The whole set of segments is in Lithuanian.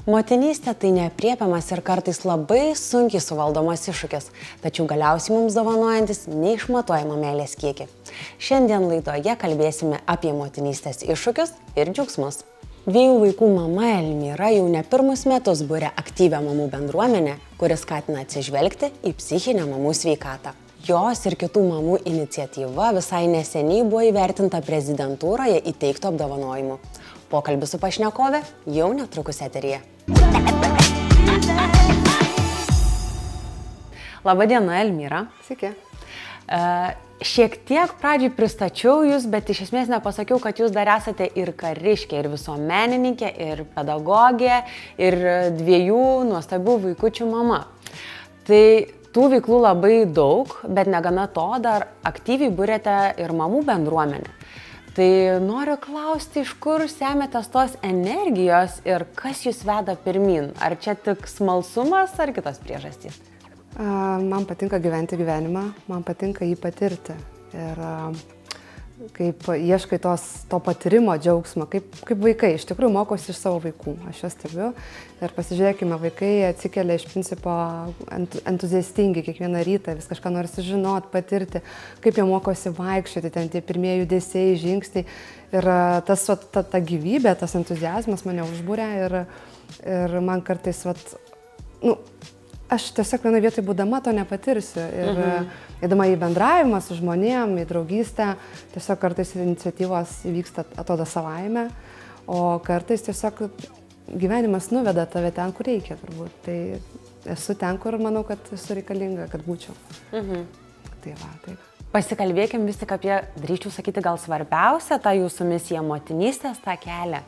Motinystė tai neapriepiamas ir kartais labai sunkiai suvaldomas iššūkis, tačiau galiausiai mums dovanojantis neišmatuojamą meilės kiekį. Šiandien laidoje kalbėsime apie motinystės iššūkius ir džiaugsmus. 2 vaikų mama Elmyra jau ne pirmus metus buria aktyvią mamų bendruomenę, kuris skatina atsižvelgti į psichinę mamų sveikatą. Jos ir kitų mamų iniciatyva visai neseniai buvo įvertinta prezidentūroje įteiktų apdovanojimų. Pokalbis su pašnekove jau netrukus eteryje. Labadiena, Elmyra. Sveiki. Šiek tiek pradžiai pristačiau jūs, bet iš esmės nepasakiau, kad jūs dar esate ir kariškė, ir visuomenininkė, ir pedagogė, ir 2 nuostabių vaikučių mama. Tai tų veiklų labai daug, bet negana to dar aktyviai buriate ir mamų bendruomenę. Tai noriu klausti, iš kur semiatės tos energijos ir kas jūs veda pirmyn? Ar čia tik smalsumas ar kitos priežastys? Man patinka gyventi gyvenimą, man patinka jį patirti. Ir kaip ieškai to patyrimo džiaugsmo, kaip vaikai. Iš tikrųjų mokosi iš savo vaikų, aš juos stebiu. Ir pasižiūrėkime, vaikai atsikelia iš principo entuziastingi kiekvieną rytą, vis kažką nori sužinoti, patirti, kaip jie mokosi vaikščioti, ten tie pirmieji judesiai, žingsniai. Ir ta gyvybė, tas entuziazmas mane užbūrė ir man kartais, aš tiesiog vienoje vietoje būdama to nepatirsiu. Ir įdama į bendravimą su žmonėm, į draugystę, tiesiog kartais iniciatyvos įvyksta, atrodo savaime, o kartais tiesiog gyvenimas nuveda tave ten, kur reikia turbūt. Tai esu ten, kur manau, kad esu reikalinga, kad būčiau. Tai va, taip. Pasikalbėkim vis tik apie, drįsčiau sakyti, gal svarbiausia tą jūsų misiją motinystės, tą kelią.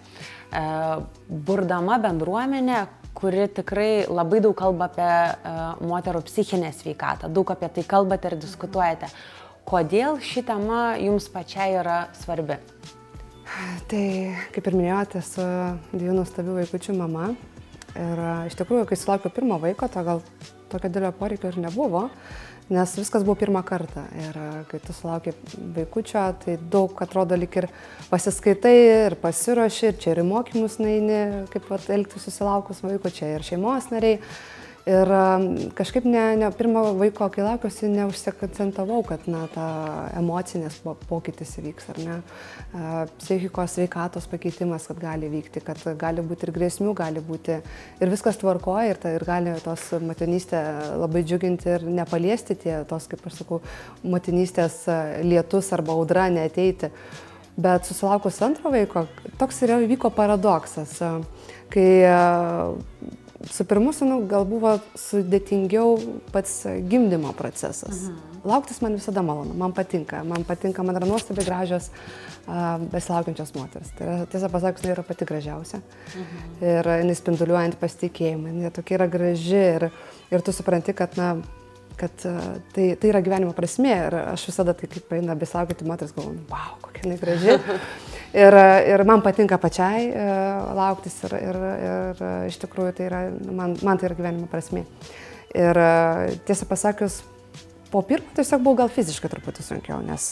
Burdama bendruomenė, kuri tikrai labai daug kalba apie moterų psichinę sveikatą, daug apie tai kalbate ir diskutuojate. Kodėl ši tema jums pačiai yra svarbi? Tai, kaip ir minėjote, esu 2 nuostabių vaikučių mama. Ir iš tikrųjų, kai sulaukiau pirmo vaiko, to gal tokio didelio poreikio ir nebuvo, nes viskas buvo pirmą kartą. Ir kai tu sulauki vaikučio, tai daug atrodo lyg ir pasiskaitai ir pasiruoši, ir čia ir į mokymus neini, kaip elgtis susilaukus vaiko, čia ir šeimos nariai. Ir kažkaip pirmo vaiko, kai laukiuosi, neužsiakcentavau, kad ta emocinės pokytis įvyks, ar ne, psichikos sveikatos pakeitimas, kad gali vykti, kad gali būti ir grėsmių, gali būti ir viskas tvarkoja, ir gali tos motinystė labai džiuginti ir nepaliesti tos, kaip aš sakau, motinystės lietus arba audra neateiti. Bet susilaukus antro vaiko, toks ir įvyko paradoksas, kai su pirmu sūnum gal buvo sudėtingiau pats gimdymo procesas. Lauktis man visada malonu, man patinka, man yra nuostabiai gražios besilaukiančios moteris. Tai yra, tiesą pasakius, jinai yra pati gražiausia. Ir jinai spinduliuojant pasitikėjimą, jinai tokia yra graži ir tu supranti, kad tai yra gyvenimo prasmė. Ir aš visada tai, kaip eina besilaukianti moteris, galvoju, wow, kokia jinai graži. Ir man patinka pačiai lauktis ir iš tikrųjų tai yra, man tai yra gyvenimo prasmė. Ir tiesą pasakius, po pirmo tiesiog buvo gal fiziškai truputį sunkiau, nes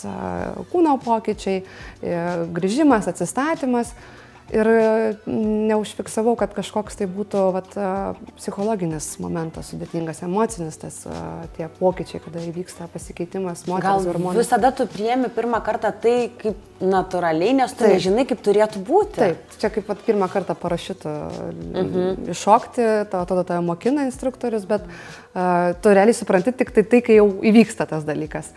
kūno pokyčiai, grįžimas, atsistatymas. Ir neužfiksavau, kad kažkoks tai būtų psichologinis momentas, sudėtingas, emocinis, tie pokyčiai, kada įvyksta pasikeitimas moters hormonų. Gal visada tu priemi pirmą kartą tai kaip natūraliai, nes tu nežinai, kaip turėtų būti. Taip, čia kaip pirmą kartą parašytų iššokti, tada tave mokina instruktorius, bet tu realiai supranti tik tai, kai jau įvyksta tas dalykas.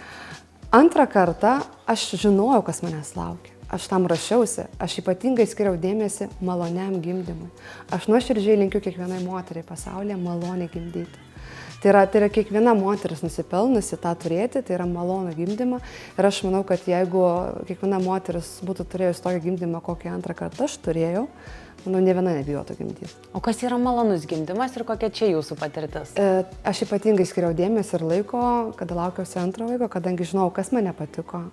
Antrą kartą aš žinojau, kas manęs laukia. Aš tam rašiausi, aš ypatingai skiriau dėmesį maloniam gimdymui. Aš nuoširdžiai linkiu kiekvienai moteriai pasaulyje maloniai gimdyti. Tai yra kiekviena moteris nusipelnusi tą turėti, tai yra malonų gimdymą. Ir aš manau, kad jeigu kiekviena moteris būtų turėjus tokį gimdymą, kokį antrą kartą aš turėjau, manau, ne viena nebijotų gimdyti. O kas yra malonus gimdymas ir kokia čia jūsų patirtis? Aš ypatingai skiriau dėmesį ir laiko, kada laukiausi antro vaiko, kadangi žinau, kas man nepatiko.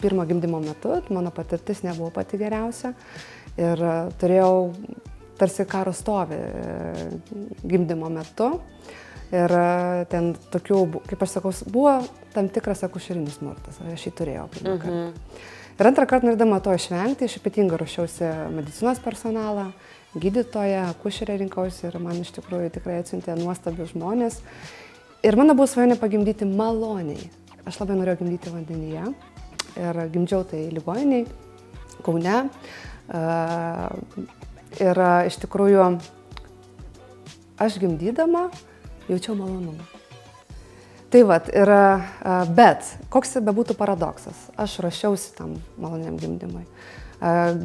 Pirmo gimdymo metu mano patirtis nebuvo pati geriausia ir turėjau tarsi karo stovį gimdymo metu ir ten tokių, kaip aš sakau, buvo tam tikras akušerinis smurtas, aš jį turėjau pirmą kartą. Ir antrą kartą norėdama to išvengti, aš ypatingai ruošiausi medicinos personalą gydytoją, akušerę rinkausi ir man iš tikrųjų tikrai atsiuntė nuostabius žmonės. Ir mano buvo svajonė pagimdyti maloniai. Aš labai norėjau gimdyti vandenyje ir gimdžiau tai ligoniniai, Kaune. Ir iš tikrųjų aš gimdydama jaučiau malonumą. Tai vat, bet koks bebūtų paradoksas, aš ruošiausi tam maloniam gimdymui.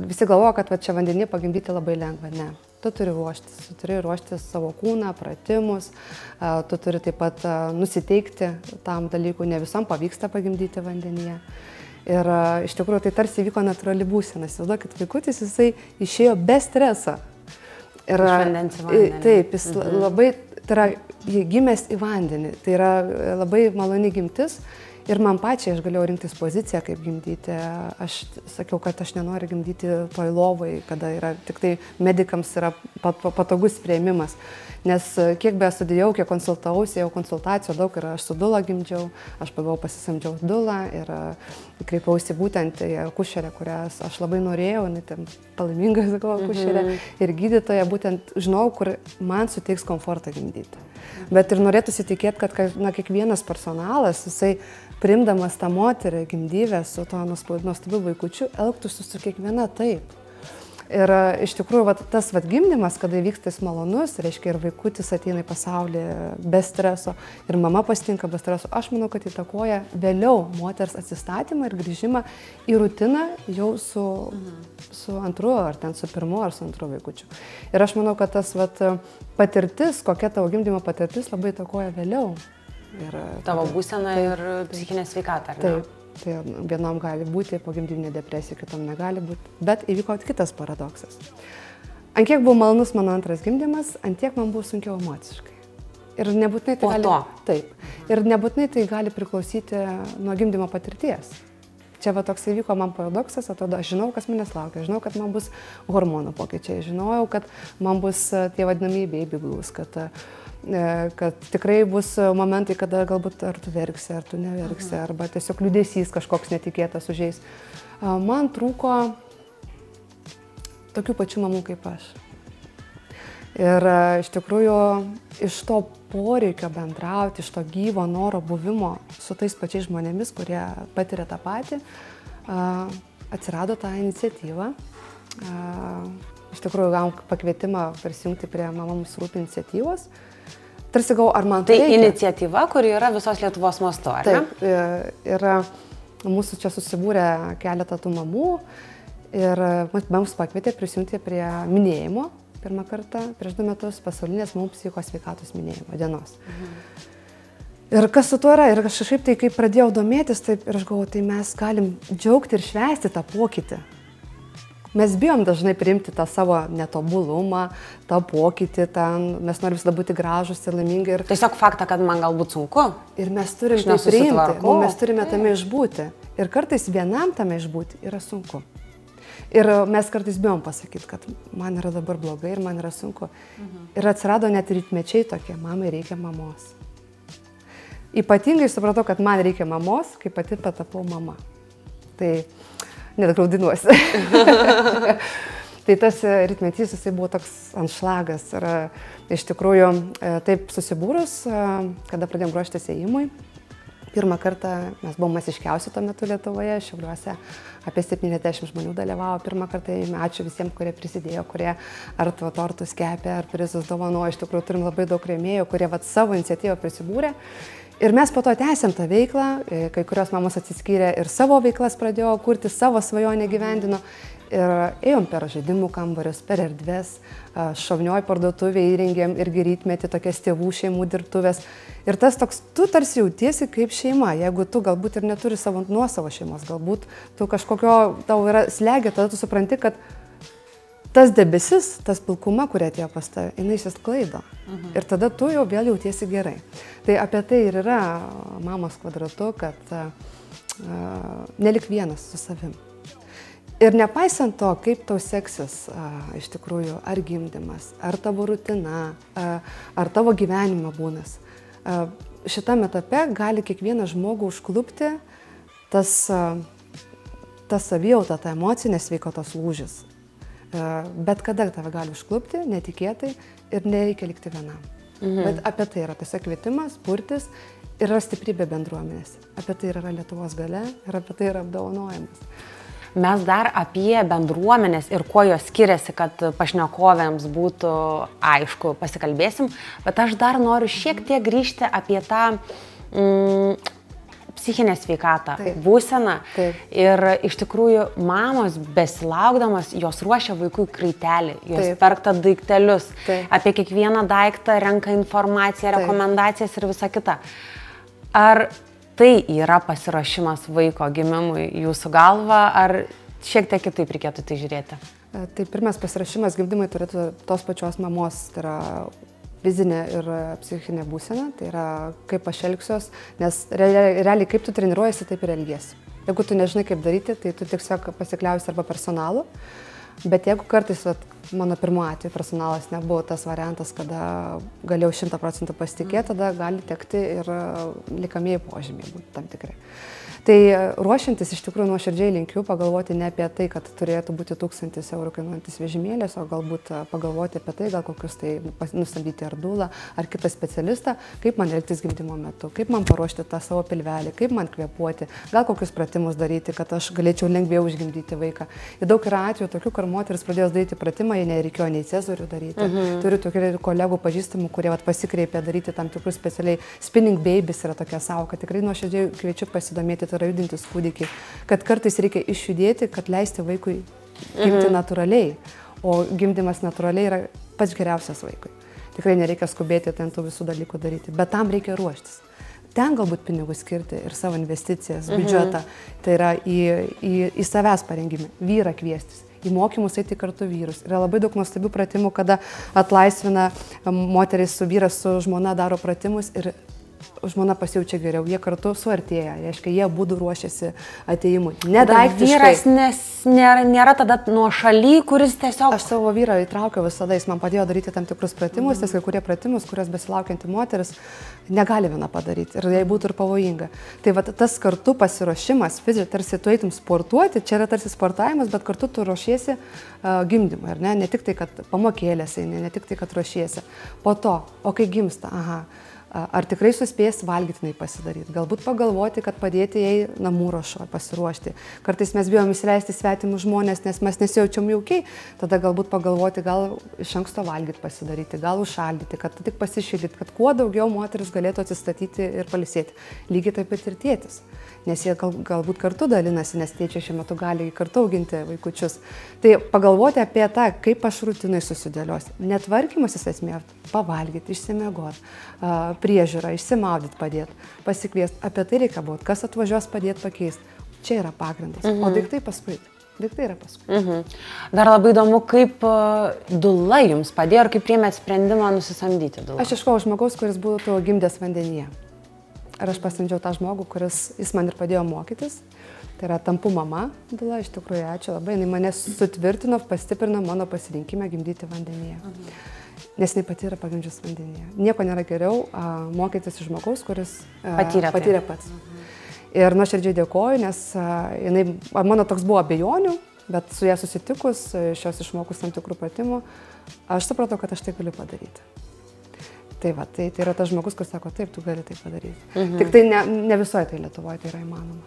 Visi galvoja, kad va, čia vandenyje pagimdyti labai lengva. Ne. Tu turi ruoštis savo kūną, pratimus, tu turi taip pat nusiteikti tam dalykui, ne visam pavyksta pagimdyti vandenyje. Ir iš tikrųjų tai tarsi vyko natūrali būsena. Įsivaizduokit, vaikutis jisai išėjo be streso. Iš vandens į vandenį. Taip, jis labai, tai yra gimęs į vandenį, tai yra labai maloni gimtis. Ir man pačiai aš galėjau rinktis poziciją, kaip gimdyti. Aš sakiau, kad aš nenoriu gimdyti toj lovai, kada yra tik tai medikams yra patogus priėmimas. Nes kiek be studijau, kiek konsultavausi, jau konsultacijų daug ir aš su dula gimdžiau, aš pagavau pasisamdžiau dulą ir kreipiausi būtent į akušerę, kurias aš labai norėjau, ten palaiminga, sakau, akušerė ir gydytoja, būtent žinau, kur man suteiks komfortą gimdyti. Bet ir norėtųsi tikėti, kad kiekvienas personalas, jisai priimdamas tą moterį gimdyvę su to nuostabiu vaikučiu, elgtųsi su kiekviena taip. Ir iš tikrųjų tas gimdymas, kada vyksta jis malonus, reiškia ir vaikutis ateina į pasaulį be streso ir mama pasitinka be streso, aš manau, kad įtakoja vėliau moters atsistatymą ir grįžimą į rutiną jau su antru, ar ten su pirmu, ar su antru vaikučiu. Ir aš manau, kad tas patirtis, kokia tavo gimdymo patirtis, labai įtakoja vėliau. Tavo būsena ir psichinė sveikata, ar ne? Taip. Tai vienam gali būti pogimdyvinė depresija, kitam negali būti. Bet įvyko kitas paradoksas. Ant kiek buvo malonus mano antras gimdymas, ant tiek man buvo sunkiau emociškai. Ir nebūtinai tai taip. Ir nebūtinai tai gali priklausyti nuo gimdymo patirties. Čia toks įvyko man paradoksas, atrodo, aš žinau, kas manęs laukia, žinau, kad man bus hormonų pokyčiai, žinojau, kad man bus tie vadinamieji baby blues, kad tikrai bus momentai, kada galbūt ar tu verksi, ar tu neverksi, arba tiesiog liūdesys kažkoks netikėtas užeis. Man trūko tokių pačių mamų kaip aš. Ir iš tikrųjų iš to poreikio bendrauti, iš to gyvo noro buvimo su tais pačiais žmonėmis, kurie patiria tą patį, atsirado ta iniciatyva. Iš tikrųjų gavom pakvietimą prisijungti prie Mama mums rūpi iniciatyvos. Tarsi galvoju, ar man tai reikia. Iniciatyva, kuri yra visos Lietuvos mastu, ar ne? Taip, ir mūsų čia susibūrė keletą tų mamų ir mums pakvietė prisijungti prie minėjimo pirmą kartą prieš 2 metus pasaulinės mamų psichikos sveikatos minėjimo dienos. Ir kas su tuo yra? Ir kažkaip tai, kai pradėjau domėtis, taip, ir aš galvoju, tai mes galim džiaugti ir švęsti tą pokytį. Mes bijom dažnai priimti tą savo netobulumą, tą pokytį, mes norim visada būti gražus ir laimingi. Ir tiesiog faktą, kad man galbūt sunku. Ir mes turim tai priimti, mes turime tame išbūti. Ir kartais vienam tame išbūti yra sunku. Ir mes kartais bijom pasakyti, kad man yra dabar blogai ir man yra sunku. Ir atsirado net rytmečiai tokie, mamai reikia mamos. Ypatingai supratau, kad man reikia mamos, kai pati patapau mama. Tai net graudinuosi. Tai tas rytmetys, jisai buvo toks anšlagas. Ir iš tikrųjų taip susibūrus, kada pradėjom ruoštis ėjimui, pirmą kartą mes buvom masiškiausi tuo metu Lietuvoje, Šiauliuose apie 70 žmonių dalyvavo pirmą kartą ėjime. Ačiū visiems, kurie prisidėjo, kurie ar tortus kepė, ar prizus dovanojo. Iš tikrųjų turim labai daug rėmėjų, kurie savo iniciatyvą prisibūrė. Ir mes po to tęsėm tą veiklą, kai kurios mamos atsiskyrė ir savo veiklas pradėjo kurti, savo svajonę gyvendino. Ir ėjom per žaidimų kambarius, per erdves, šovnioj parduotuvėje įrengėm irgi rytmetį tokias tėvų šeimų dirbtuvės. Ir tas toks, tu tarsi jautiesi kaip šeima, jeigu tu galbūt ir neturi nuosavo šeimos, galbūt tu kažkokio tau yra slegia, tada tu supranti, kad tas debesis, tas pilkuma, kurie atėjo pas tave, jinai išsisklaido. Ir tada tu jau vėl jautiesi gerai. Tai apie tai ir yra Mamos kvadratu, kad nelik vienas su savim. Ir nepaisant to, kaip tau seksis iš tikrųjų, ar gimdymas, ar tavo rutina, ar tavo gyvenimo būnas, šitame etape gali kiekvieną žmogų užklupti ta savijauta, ta emocinė sveikatos lūžis. Bet kada tave gali užklupti, netikėtai ir nereikia likti vienam. Bet apie tai yra tiesiog kvietimas, burtis ir yra stiprybė bendruomenės. Apie tai yra Lietuvos galia ir apie tai yra apdovanojimas. Mes dar apie bendruomenės ir kuo jos skiriasi, kad pašnekovėms būtų aišku, pasikalbėsim, bet aš dar noriu šiek tiek grįžti apie tą psichinę sveikatą, būseną. Ir iš tikrųjų mamos besilaukdamas, jos ruošia vaikui kraitelį, jos perka daiktelius, apie kiekvieną daiktą renka informaciją, rekomendacijas ir visa kita. Ar tai yra pasiruošimas vaiko gimimui jūsų galva, ar šiek tiek kitaip reikėtų tai žiūrėti? Tai pirmas pasiruošimas gimdymui turėtų tos pačios mamos, tai yra fizinė ir psichinė būsena, tai yra kaip aš elgsiuos, nes realiai kaip tu treniruojasi, taip ir elgiesi. Jeigu tu nežinai kaip daryti, tai tu tiesiog pasikliausi arba personalu, bet jeigu kartais, mano pirmo atveju personalas nebuvo tas variantas, kada galėjau 100% pasitikėti, tada gali tekti ir likamieji požymiai būti tam tikrai. Tai ruošiantis iš tikrųjų nuoširdžiai linkiu pagalvoti ne apie tai, kad turėtų būti 1000 eurų kainuojantis vežimėlis, o galbūt pagalvoti apie tai, gal kokius tai nusamdyti ar dūlą, ar kitą specialistą, kaip man elgtis gimdymo metu, kaip man paruošti tą savo pilvelį, kaip man kvėpuoti, gal kokius pratimus daryti, kad aš galėčiau lengviau užgimdyti vaiką. Ir daug yra atvejų tokių, kur moteris pradėjo daryti pratimą, jie nereikėjo nei cezarių daryti. Turiu tokių kolegų pažįstamų, kurie pasikreipė daryti tam tikrus specialiai spinning babies yra tokia sąvoka. Tikrai nuoširdžiai kviečiu pasidomėti, tai yra judintis kūdikiai, kad kartais reikia išjudėti, kad leisti vaikui gimti natūraliai, o gimdymas natūraliai yra pats geriausias vaikui. Tikrai nereikia skubėti ten tų visų dalykų daryti, bet tam reikia ruoštis. Ten galbūt pinigus skirti ir savo investicijas, biudžetą, tai yra į savęs parengimą, vyrą kviestis. Į mokymus eiti kartu vyrus. Yra labai daug nuostabių pratimų, kada atlaisvina moteris su vyras, su žmona daro pratimus ir žmona pasijaučia geriau, jie kartu suartėja, reiškia, jie abudu ruošiasi atėjimui. Nedaiktiškai. Vyras nėra tada nuo šaly, kuris tiesiog... Aš savo vyrą įtraukiau visada, jis man padėjo daryti tam tikrus pratimus, nes kai kurie pratimus, kurios besilaukianti moteris negali viena padaryti ir jai būtų ir pavojinga. Tai va, tas kartu pasiruošimas, tarsi tu eitum sportuoti, čia yra tarsi sportavimas, bet kartu tu ruošiesi gimdymui, ar ne? Ne tik tai, kad pamokėlės eini, ne tik tai, kad ruošiesi. Po to, o kai gimsta, ar tikrai suspės valgytinai pasidaryti, galbūt pagalvoti, kad padėti jai namų ruošo pasiruošti. Kartais mes bijom įsileisti svetimus žmonės, nes mes nesijaučiam jaukiai, tada galbūt pagalvoti, gal iš anksto valgyti pasidaryti, gal užšaldyti, kad tik pasišildyti, kad kuo daugiau moteris galėtų atsistatyti ir pailsėti. Lygiai taip pat ir tėtis, nes jie galbūt kartu dalinasi, nes tėčiai šiuo metu gali kartu auginti vaikučius. Tai pagalvoti apie tą, kaip aš rutinai susidėliosiu. Netvarkymasis esmė, pavalgyti, išsimiegoti, priežiūrą, išsimaudyti padėti, pasikviesti. Apie tai reikia būti, kas atvažiuos padėti pakeisti. Čia yra pagrindas, o daiktai paskui. Daiktai yra paskui. Dar labai įdomu, kaip dula jums padėjo ir kaip priėmėt sprendimą nusisamdyti dulą. Aš ieškojau žmogaus, kuris būtų gimdęs vandenyje. Ir aš pasamdžiau tą žmogų, jis man ir padėjo mokytis. Tai yra Tampu mama dula, iš tikrųjų ačiū labai. Jis mane sutvirtino, pastiprino mano pasirinkimą gimdyti vandenyje. Nes jinai pati yra pagimdžius vandenyje. Nieko nėra geriau mokytis iš žmogaus, kuris patyrė pats. Ir nuoširdžiai dėkoju, nes mano toks buvo abejonių, bet su ją susitikus, šios išmokus tam tikrų pratimų, aš supratau, kad aš tai galiu padaryti. Tai va, tai yra tas žmogus, kuris sako, taip, tu gali tai padaryti. Tik tai ne visoje tai Lietuvoje tai yra įmanoma.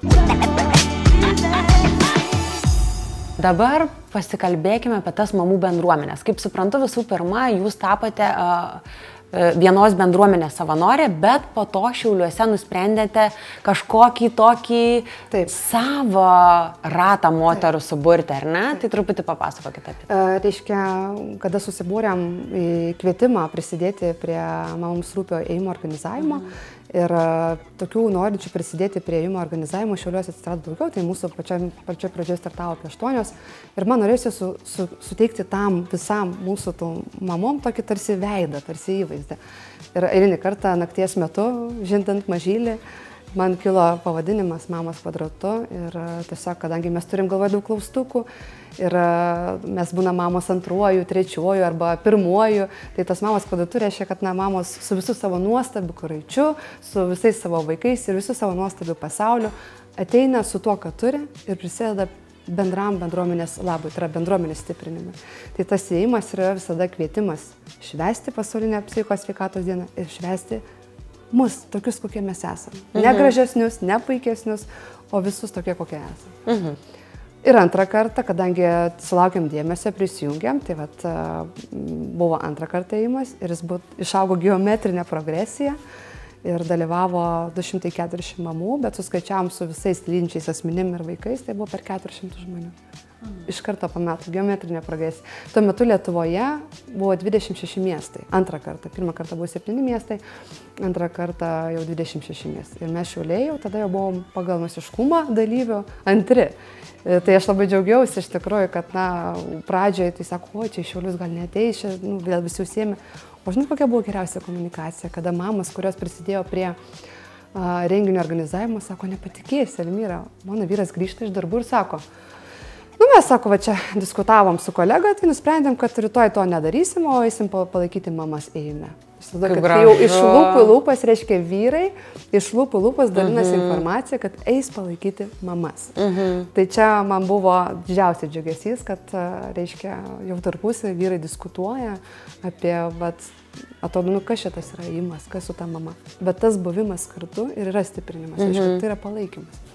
Dabar pasikalbėkime apie tas mamų bendruomenės. Kaip suprantu, visų pirma, jūs tapote vienos bendruomenės savanorė, bet po to Šiauliuose nusprendėte kažkokį tokį savo ratą moterų suburti, ar ne? Tai truputį papasakokite apie tai. Reiškia, kada susibūrėm į kvietimą prisidėti prie Mamoms rūpio ėjimo organizavimo ir tokių norinčių prisidėti prie ėjimo organizavimo Šiauliuose atsirado daugiau, tai mūsų pačioj pradžioje startavo apie 8 ir man norėjosi suteikti tam visam mūsų mamom tokį tarsi veidą, tarsi įvaizdį. Ir eilinį kartą nakties metu, žindant mažylį, man kilo pavadinimas Mamos kvadratu ir tiesiog, kadangi mes turim galvoje daug klaustukų ir mes būna mamos antruoju, trečiuoju arba pirmuoju, tai tas Mamos kvadratu reiškia, kad mamos su visų savo nuostabiu kuraičiu, su visais savo vaikais ir visų savo nuostabiu pasauliu ateina su tuo, ką turi ir prisideda bendram bendruomenės labui, tai yra bendruomenės stiprinimui. Tai tas ėjimas yra visada kvietimas švęsti pasaulinę psichikos sveikatos dieną ir švęsti mus, tokius, kokie mes esame. Ne gražesnius, ne puikesnius, o visus tokie, kokie esame. Ir antrą kartą, kadangi sulaukėm dėmesio, prisijungėm, tai vat, buvo antrą kartą ėjimas ir jis išaugo geometrinę progresiją ir dalyvavo 240 mamų, bet suskaičiavom su visais lyginčiais asmenim ir vaikais, tai buvo per 400 žmonių. Iš karto po metų geometrinė progresija. Tuo metu Lietuvoje buvo 26 miestai. Antrą kartą. Pirmą kartą buvo 7 miestai, antrą kartą jau 26 miestai. Ir mes Šiauliai jau tada jau buvom pagal masiškumą dalyvių antri. Tai aš labai džiaugiausi iš tikrųjų, kad pradžioje tai sako, o čia į Šiaulius gal neateis, čia vėl visi užsiėmė. O žinot, kokia buvo geriausia komunikacija, kada mamas, kurios prisidėjo prie renginio organizavimo, sako, nepatikėsi, Elmyra, mano vyras grįžta iš darbų ir sako, mes, sako, va čia diskutavom su kolega, tai nusprendėm, kad rytoj to nedarysim, o eisim palaikyti mamas ėjime. Tada, kad jau iš lūpų į lūpas, reiškia vyrai, iš lūpų į lūpas dalinasi informacija, kad eis palaikyti mamas. Tai čia man buvo didžiausias džiugesys, kad, reiškia, jau tarpusai vyrai diskutuoja apie, atrodo, kas šitas yra ėjimas, kas su ta mama. Bet tas buvimas kartu ir yra stiprinimas, reiškia, tai yra palaikymas.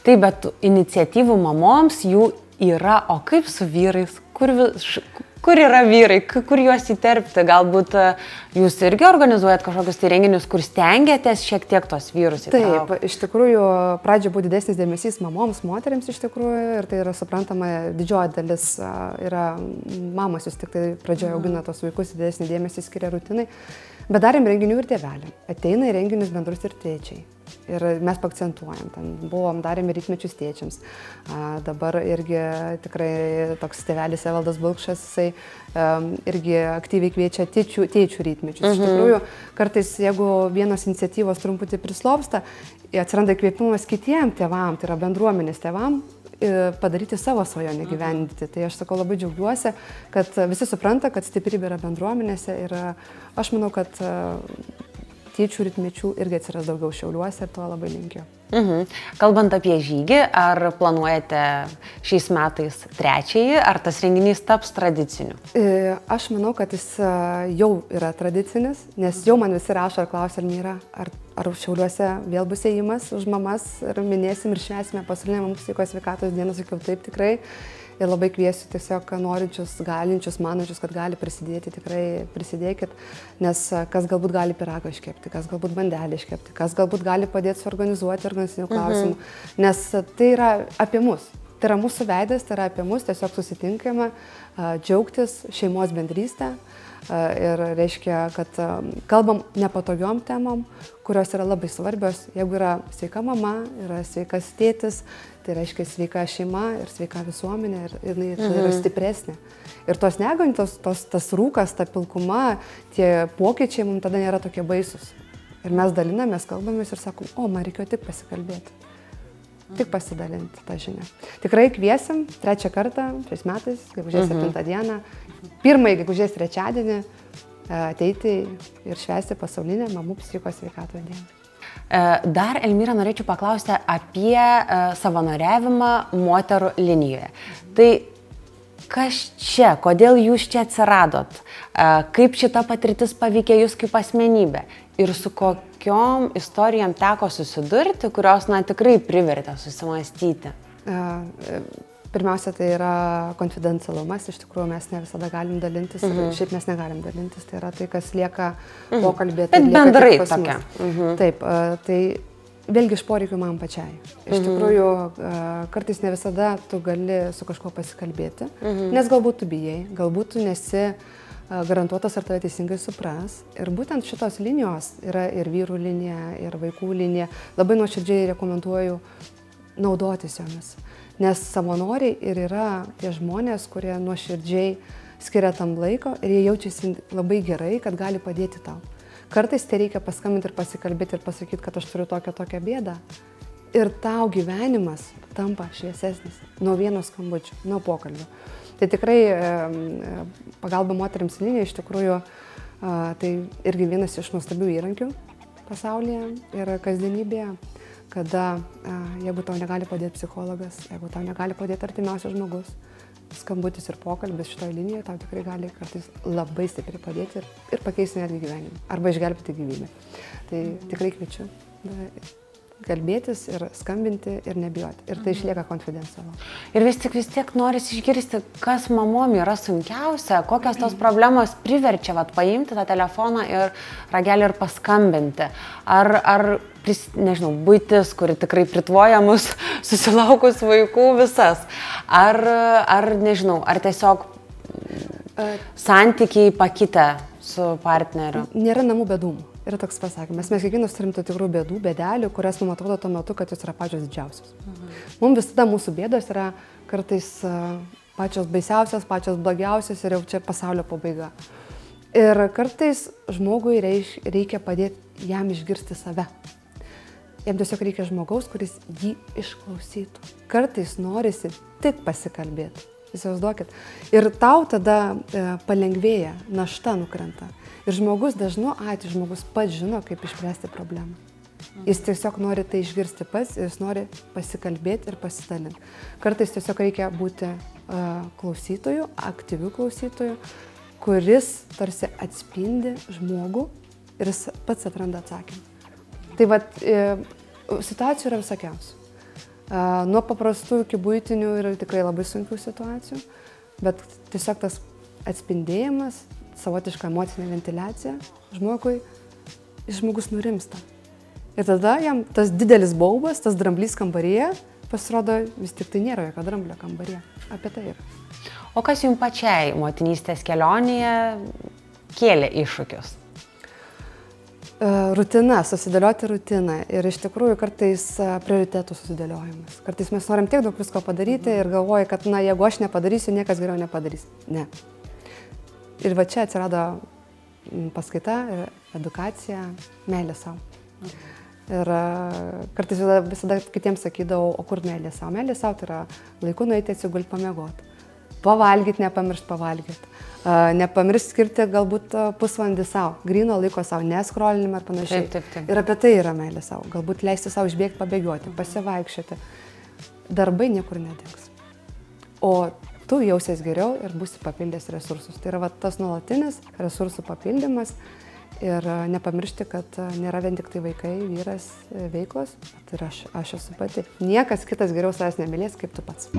Taip, bet iniciatyvų mamoms jų yra, o kaip su vyrais? Kur yra vyrai, kur juos įterpti? Galbūt jūs irgi organizuojat kažkokius tai renginius, kur stengiatės šiek tiek tos vyrus įtraukti? Taip, iš tikrųjų, pradžioje buvo didesnis dėmesys mamoms, moteriams iš tikrųjų, ir tai yra suprantama, didžioji dalis yra mamos, jūs tik tai pradžioje augina tos vaikus, didesnį dėmesį skiria rutinai, bet darėm renginių ir tėveliam. Ateina į renginius bendrus ir tėčiai. Ir mes pakcentuojam, darėme rytmečius tėčiams. Dabar irgi tikrai toks tėvelis Evaldas Bulkšas, jisai irgi aktyviai kviečia tėčių rytmečius. Iš tikrųjų, kartais, jeigu vienos iniciatyvos trumputį prislopsta, atsiranda įkvėpimas kitiem tėvam, tai yra bendruomenės tėvam, padaryti savo svajonę gyventi. Tai aš sakau, labai džiaugiuosi, kad visi supranta, kad stiprybė yra bendruomenėse ir aš manau, kad tėčių rytmečių irgi atsiras daugiau Šiauliuose ir to labai linkiu. Kalbant apie žygį, ar planuojate šiais metais trečiąjį, ar tas renginys taps tradiciniu? Aš manau, kad jis jau yra tradicinis, nes jau man visi rašo ir klausia, Elmyra, ar Šiauliuose vėl bus ėjimas už mamas ir minėsim ir švęsime pasaulinę mamų psichikos sveikatos dieną, sakiau taip tikrai. Ir labai kviesiu tiesiog norinčius, galinčius, manančius, kad gali prisidėti, tikrai prisidėkit, nes kas galbūt gali pyragą iškepti, kas galbūt bandelį iškepti, kas galbūt gali padėti suorganizuoti organizacinių klausimų, nes tai yra apie mus. Tai yra mūsų veidas, tai yra apie mus, tiesiog susitinkame, džiaugtis šeimos bendrystę ir reiškia, kad kalbam nepatogiom temom, kurios yra labai svarbios. Jeigu yra sveika mama, yra sveikas tėtis, tai reiškia sveika šeima ir sveika visuomenė ir jinai yra stipresnė. Ir tos negantos, tas rūkas, ta pilkuma, tie pokyčiai mums tada nėra tokie baisus. Ir mes dalinamės, kalbamės ir sakom, o, man reikėjo tik pasikalbėti. Tik pasidalinti tą žinią. Tikrai kviesim trečią kartą šiais metais, gegužės 7 dieną, pirmąjį gegužės trečiadienį ateiti ir švęsti pasaulinę mamų psichikos sveikatos dieną. Dar, Elmyra, norėčiau paklausti apie savanoriavimą moterų linijoje. Tai kas čia, kodėl jūs čia atsiradot, kaip šita patirtis paveikė jūs kaip asmenybę ir su kokiom istorijom teko susidurti, kurios, tikrai privertė susimąstyti? Pirmiausia, tai yra konfidencialumas, iš tikrųjų mes ne visada galim dalintis, šiaip mes negalim dalintis, tai yra tai, kas lieka pokalbė. Bet bendrai tokia. Taip, tai vėlgi iš poreikių man pačiai. Iš tikrųjų, kartais ne visada tu gali su kažkuo pasikalbėti, nes galbūt tu bijai, galbūt tu nesi garantuotas, ar tave teisingai supras. Ir būtent šitos linijos yra ir vyrų linija, ir vaikų linija. Labai nuoširdžiai rekomenduoju naudotis jomis. Nes savanoriai ir yra tie žmonės, kurie nuoširdžiai skiria tam laiko ir jie jaučiasi labai gerai, kad gali padėti tau. Kartais tai reikia paskambinti ir pasikalbėti ir pasakyti, kad aš turiu tokią bėdą. Ir tau gyvenimas tampa šviesesnis nuo vieno skambučio, nuo pokalbio. Tai tikrai pagalba moterims linija iš tikrųjų tai irgi vienas iš nuostabių įrankių pasaulyje ir kasdienybėje. kada jeigu tau negali padėti psichologas, jeigu tau negali padėti artimiausias žmogus, skambutis ir pokalbis šitoje linijoje tau tikrai gali kartais labai stipriai padėti ir pakeisti netgi gyvenimą arba išgelbėti gyvybę. Tai tikrai kviečiu kalbėtis ir skambinti ir nebijoti. Ir tai išlieka konfidencialu. Ir vis tiek norisi išgirsti, kas mamom yra sunkiausia, kokios tos problemos priverčia paimti tą telefoną ir ragelį ir paskambinti. Ar buitis, kuri tikrai pritvoja mus susilaukus vaikų visas. Ar tiesiog santykiai pakitę su partneriu. Nėra namų bėdumų. Yra toks pasakymas. Mes kiekvienas turim tų tikrų bėdų, bėdelių, kurias mums atrodo tuo metu, kad jos yra pačios didžiausios. Mums visada mūsų bėdos yra kartais pačios baisiausios, pačios blogiausios ir jau čia pasaulio pabaiga. Ir kartais žmogui reikia padėti jam išgirsti save. Jam tiesiog reikia žmogaus, kuris jį išklausytų. Kartais norisi tik pasikalbėti. Įsivaizduokit. Ir tau tada palengvėja, našta nukrenta. Ir žmogus dažnu atveju, žmogus pats žino, kaip išspręsti problemą. Jis tiesiog nori tai išgirsti pats ir jis nori pasikalbėti ir pasidalinti. Kartais tiesiog reikia būti klausytoju, aktyviu klausytoju, kuris tarsi atspindi žmogų ir jis pats atranda atsakymą. Tai situacijų yra visokiausių. Nuo paprastų iki buitinių yra tikrai labai sunkių situacijų, bet tiesiog tas atspindėjimas, savotiška emocinė ventiliacija žmogus nurimsta. Ir tada jam tas didelis baubas, tas dramblys kambaryje, pasirodo vis tik tai nėra jokio dramblio kambaryje. Apie tai yra. O kas jums pačiai motinystės kelionėje kėlė iššūkius? Rutina, susidėlioti rutiną ir iš tikrųjų kartais prioritetų susidėliojimas. Kartais mes norim tiek daug visko padaryti ir galvoju, kad jeigu aš nepadarysiu, niekas geriau nepadarys. Ne. Ir va čia atsirado paskaita ir edukacija, meilė savo. Ir kartais visada kitiems sakydavau, o kur meilė savo? Meilė savo tai yra laiku nueiti atsigulti pamiegoti. Pavalgyti, nepamiršti pavalgyti. Nepamiršti skirti galbūt pusvalandį savo, gryno laiko savo, neskrolinimą ar panašiai. Taip. Ir apie tai yra meilė savo. Galbūt leisti savo išbėgti, pabėgioti, pasivaikščioti. Darbai niekur nedings. O tu jausies geriau ir būsi papildęs resursus. Tai yra tas nuolatinis resursų papildymas. Ir nepamiršti, kad nėra vien tik tai vaikai, vyras, veiklos, bet ir aš esu pati. Niekas kitas geriau savęs nemylės, kaip tu pats.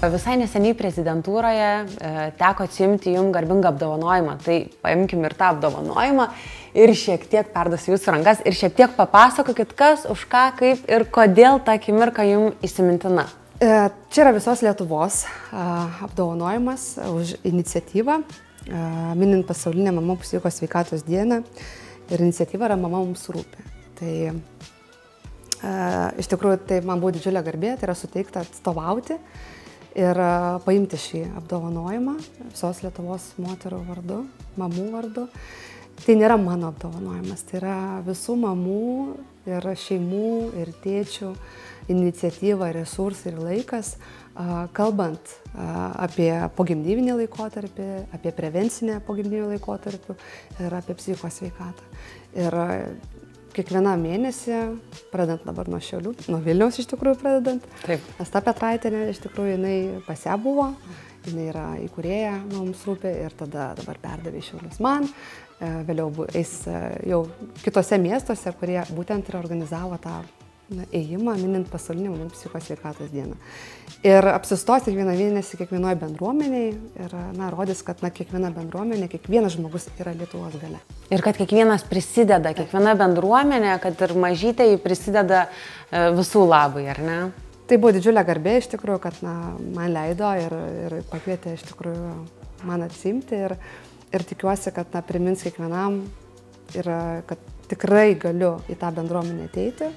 Visai neseniai prezidentūroje teko atsiimti jums garbingą apdovanojimą. Tai paimkim ir tą apdovanojimą ir šiek tiek perduosiu jūsų rankas ir šiek tiek papasakokit, kas, už ką, kaip ir kodėl ta akimirka jums įsimintina. Čia yra visos Lietuvos apdovanojimas už iniciatyvą, minint pasaulinę mamų psichikos sveikatos dieną. Ir iniciatyva yra Mama mums rūpi. Tai iš tikrųjų tai man buvo didžiulė garbė, tai yra suteikta atstovauti ir paimti šį apdovanojimą visos Lietuvos moterų vardu, mamų vardu. Tai nėra mano apdovanojimas, tai yra visų mamų ir šeimų ir tėčių iniciatyva, resursai ir laikas, kalbant apie pogimdyvinį laikotarpį, apie prevencinę pogimdyvinį laikotarpį ir apie psichikos sveikatą. Ir kiekvieną mėnesį, pradedant dabar nuo Šiaulių, nuo Vilniaus iš tikrųjų pradedant. Taip. Asta Petraitienė iš tikrųjų jinai pas ją buvo, jinai yra įkūrėja mums rūpi ir tada dabar perdavė Šiaulius man. Vėliau eis jau kitose miestuose, kurie būtent ir organizavo tą ėjimą, minint pasaulinę mamų psichikos sveikatos dieną. Ir apsistos kiekvieną mėnesį kiekvienoje bendruomeniai ir rodys, kad kiekviena bendruomenė, kiekvienas žmogus yra Lietuvos galia. Ir kad kiekvienas prisideda, kiekviena bendruomenė, kad ir mažytė jį prisideda visų labai, ar ne? Tai buvo didžiulė garbė iš tikrųjų, kad man leido ir pakvietė iš tikrųjų man atsimti ir tikiuosi, kad primins kiekvienam ir kad tikrai galiu į tą bendruomenę ateiti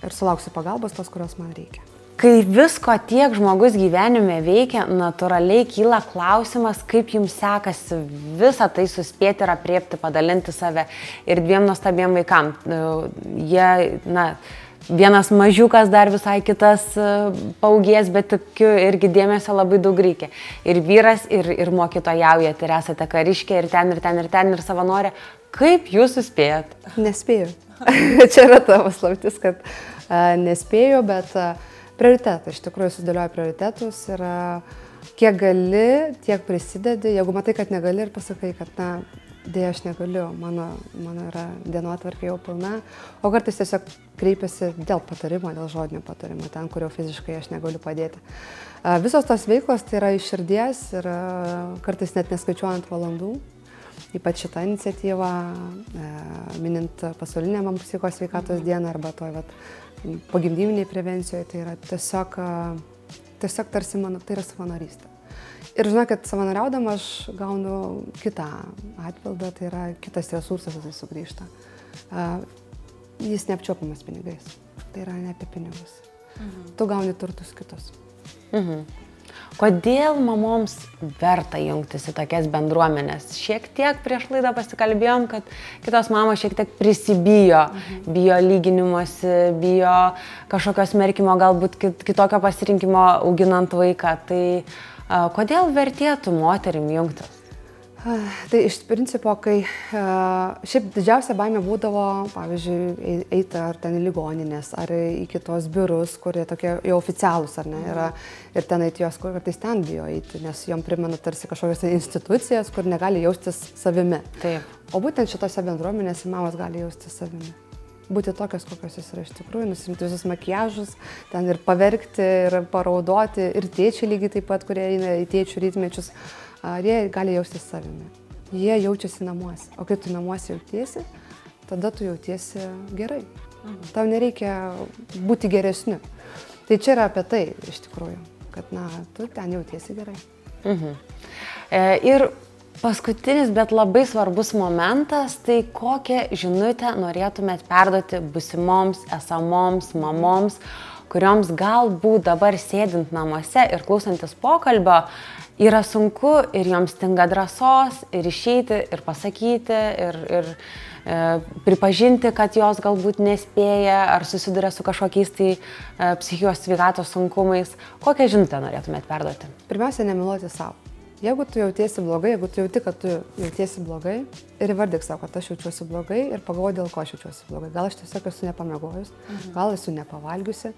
ir sulauksiu pagalbos tos, kurios man reikia. Kai visko tiek žmogus gyvenime veikia, natūraliai kyla klausimas, kaip jums sekasi visą tai suspėti ir apriepti, padalinti save ir dviem nuostabiem vaikam. Jie, vienas mažiukas, dar visai kitas paauglės, bet tikiu, irgi dėmesio labai daug reikia. Ir vyras, ir mokytojauja, ir esate kariškė, ir ten, ir savanorė. Kaip jūs suspėjat? Nespėjau. Čia yra tavo paslaptis, kad nespėjau, bet prioritetai, iš tikrųjų sudėlioju prioritetus ir kiek gali, tiek prisidedi. Jeigu matai, kad negali ir pasakai, kad dėja aš negaliu, mano yra dienotvarkė jau pilna, o kartais tiesiog kreipiasi dėl patarimo, dėl žodinio patarimo, ten, kurio fiziškai aš negaliu padėti. Visos tos veiklos tai yra iš širdies ir kartais net neskaičiuojant valandų, ypač šitą iniciatyvą, minint pasaulinę mamų psichikos sveikatos dieną arba pogimdyminiai prevencijoje, tai yra tiesiog tarsi tai yra savanorystė. Ir žinokit, savanoriaudama aš gaunu kitą atpildą, tai yra kitas resursas, jis sugrįžta. Jis neapčiuopiamas pinigais, tai yra ne apie pinigus. Tu gauni turtus kitus. Kodėl mamoms verta jungtis į tokias bendruomenės? Šiek tiek prieš laidą pasikalbėjom, kad kitos mamos šiek tiek prisibijo, bijo lyginimosi, bijo kažkokio smerkimo, galbūt kitokio pasirinkimo auginant vaiką. Tai kodėl vertėtų moterim jungtis? Tai iš principo, kai šiaip didžiausia baimė būdavo, pavyzdžiui, eiti ar ten į ligoninės, ar į kitos biurus, kurie tokie jau oficialūs, ar ne, yra, ir ten eiti jos, kur kartais ten bijo eiti, nes jom primena tarsi kažkokios institucijas, kur negali jaustis savimi. Taip. O būtent šitose bendruomenėse mamos gali jaustis savimi. Būti tokios, kokios jis yra iš tikrųjų, nusimti visus makiažus, ten ir paverkti, ir paraudoti, ir tėčiai lygiai taip pat, kurie eina į tėčių rytmečius, jie gali jaustis savimi. Jie jaučiasi namuose. O kai tu namuose jautiesi, tada tu jautiesi gerai. Tau nereikia būti geresniu. Tai čia yra apie tai iš tikrųjų, kad tu ten jautiesi gerai. Ir paskutinis, bet labai svarbus momentas, tai kokią žinutę norėtumėt perduoti busimoms, esamoms mamoms, kurioms galbūt dabar sėdint namuose ir klausantis pokalbio yra sunku ir joms stinga drąsos ir išeiti ir pasakyti ir pripažinti, kad jos galbūt nespėja ar susiduria su kažkokiais tai psichikos sveikatos sunkumais. Kokią žinutę norėtumėt perduoti? Pirmiausia, nemeluoti savo. Jeigu tu jautiesi blogai, jeigu tu jauti, kad tu jautiesi blogai ir įvardyk savo, kad aš jaučiuosi blogai ir pagalvoji, dėl ko aš jaučiuosi blogai. Gal aš tiesiog esu nepamiegojus, gal esu nepavalgiusi.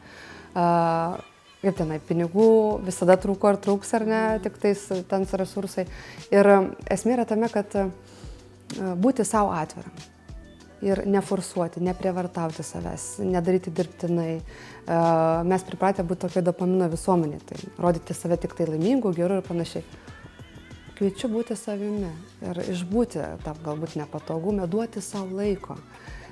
Kaip tenai, pinigų visada trūko ar trūks ar ne, tik tais ten resursai. Ir esmė yra tame, kad būti savo atviram ir neforsuoti, neprievartauti savęs, nedaryti dirbtinai. Mes pripratę būti tokio dopamino visuomenė, tai rodyti save tik tai laimingų, gerų ir panašiai. Kviečiu būti savimi ir išbūti tą galbūt nepatogumą, duoti savo laiko.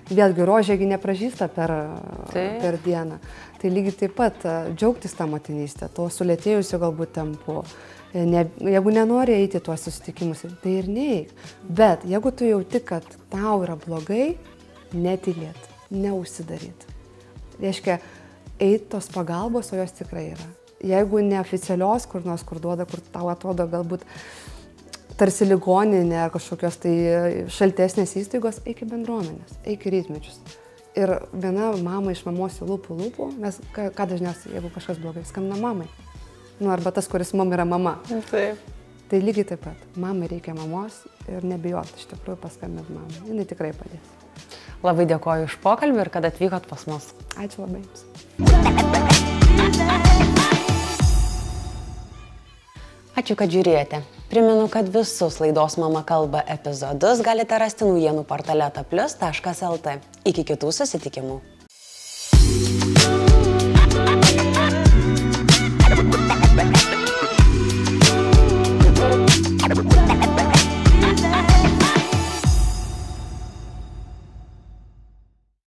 Vėlgi, rožėgi nepražįsta per dieną. Tai lygiai taip pat džiaugtis tą motinystę, to sulėtėjusiu galbūt tempu. Jeigu nenori eiti tuos susitikimus, tai ir neik. Bet jeigu tu jauti, kad tau yra blogai, netylėt, neužsidaryt. Reiškia, eiti tos pagalbos, o jos tikrai yra. Jeigu neoficialios kur nors kur duoda, kur tau atrodo galbūt tarsi ligoninė ar kažkokios tai šaltesnės įstaigos, eik į bendruomenės, eik į rytmečius. Ir viena mama iš mamos į lūpų, mes ką dažniausiai, jeigu kažkas blogai, skambina mamai. Arba tas, kuris mum yra mama. Taip. Tai lygiai taip pat. Mamai reikia mamos ir nebijot iš tikrųjų paskambinti mamai. Jinai tikrai padės. Labai dėkoju už pokalbį ir kad atvykot pas mus. Ačiū labai jums. Ačiū, kad žiūrėjote. Primenu, kad visus laidos Mama kalba epizodus galite rasti naujienų portale taplius.lt. Iki kitų susitikimų.